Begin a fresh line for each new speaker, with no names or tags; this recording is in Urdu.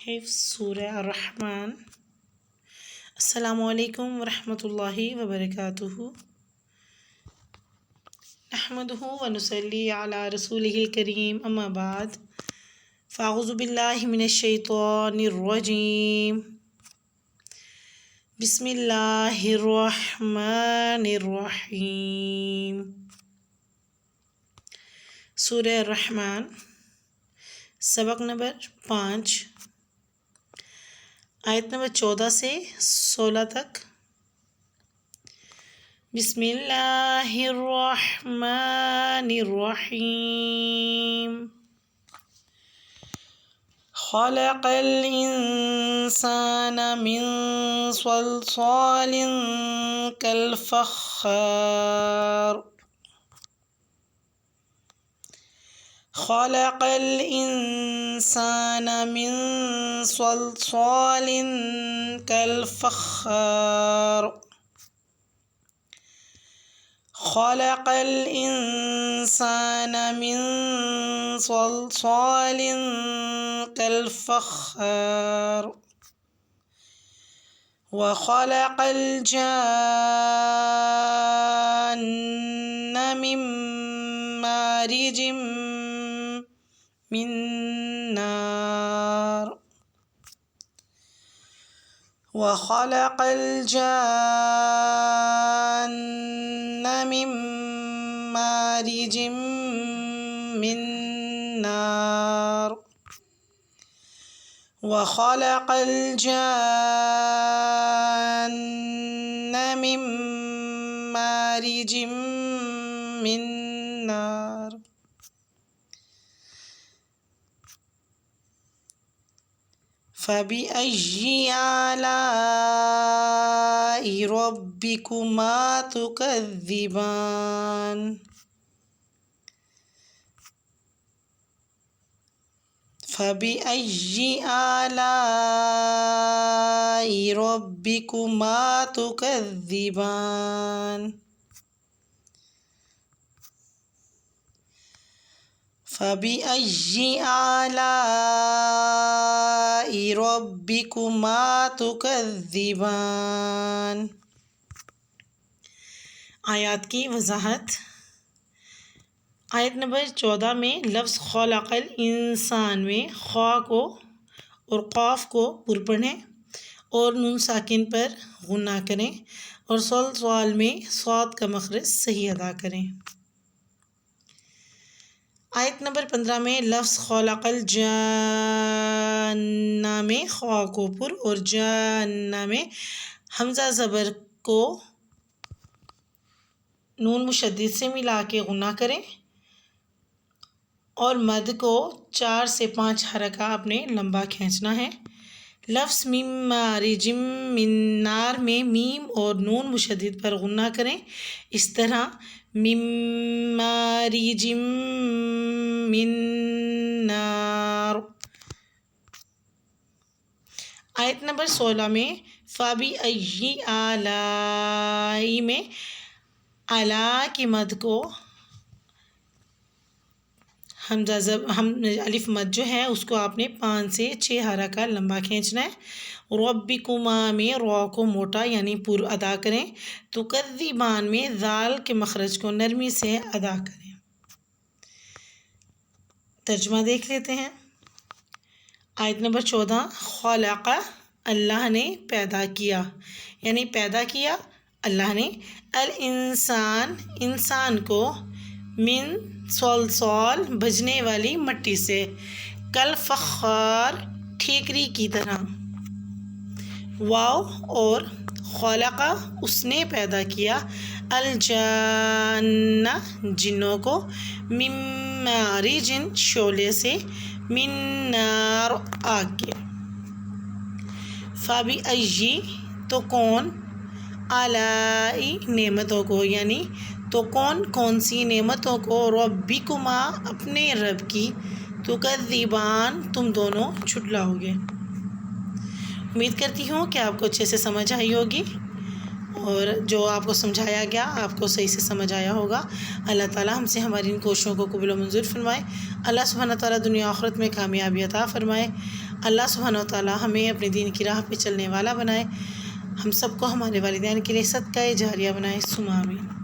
حفظ سورہ الرحمن۔ السلام علیکم ورحمۃ اللہ وبرکاتہ۔ نحمدہ ونصلی علی رسولہ الکریم، اما بعد، فاعوذ باللہ من الشیطان الرجیم، بسم اللہ الرحمن الرحیم۔ سورہ الرحمن، سبق نمبر 5، آیت نمبر 14 سے 16 تک۔ بسم اللہ الرحمن الرحیم۔ خلق الانسان من صلصال كالفخار۔ خلق الانسان من صلصال كالفخار۔ خلق الانسان من صلصال كالفخار، وخلق الجان من مارج من نار، وخلق الجان من مارج من نار، وخلق الجان من مارج من نار۔ فبأي آلاء ربكما تكذبان؟ فبأي آلاء ربكما تكذبان؟ فبأي آلاء ربكما تكذبان؟ آیات کی وضاحت۔ آیت نمبر 14 میں لفظ خلق الانسان میں خا کو اور قاف کو پر پڑھیں اور نون ساکن پر غنہ کریں، اور صلصال میں صاد کا مخرج صحیح ادا کریں۔ آیت نمبر 15 میں لفظ خلق الجان میں خا کو پر اور جان میں حمزہ زبر کو نون مشدد سے ملا کے غنہ کریں، اور مد کو 4 سے 5 حرکہ اپنے لمبا کھینچنا ہے۔ لفظ من مارج من نار میں میم اور نون مشدد پر غنہ کریں، اس طرح من مارج من نار۔ آیت نمبر 16 میں فبأي آلاء میں اعلیٰ کی مد کو الف مد جو ہے اس کو آپ نے 5 سے 6 حرکہ لمبا کھینچنا ہے۔ ربکما میں را کو موٹا یعنی پر ادا کریں، تکذبان میں ذال کے مخرج کو نرمی سے ادا کریں۔ ترجمہ دیکھ لیتے ہیں۔ آیت نمبر 14، خلق اللہ نے پیدا کیا، یعنی پیدا کیا اللہ نے، الانسان انسان کو، من صلصال بجنے والی مٹی سے، کالفخار ٹھیکری کی طرح، واو اور خلق اس نے پیدا کیا، الجان جنوں کو، من مارج شعلے سے، من نار آگ کے۔ فبأي تو کون، آلاء نعمتوں کو، یعنی تو کون سی نعمتوں کو، ربکما اپنے رب کی، تکذبان تم دونوں جھٹلاؤ گے۔ امید کرتی ہوں کہ آپ کو اچھے سے سمجھ آئی ہوگی، اور جو آپ کو سمجھایا گیا آپ کو صحیح سے سمجھ آیا ہوگا۔ اللہ تعالیٰ ہم سے ہماری ان کوششوں کو قبول و منظور فرمائے۔ اللہ سبحانہ تعالیٰ دنیا آخرت میں کامیابی عطا فرمائے۔ اللہ سبحانہ و تعالیٰ ہمیں اپنے دین کی راہ پہ چلنے والا بنائے، ہم سب کو ہمارے والدین کے لیے صدقہ جاریہ بنائے، ثم آمین۔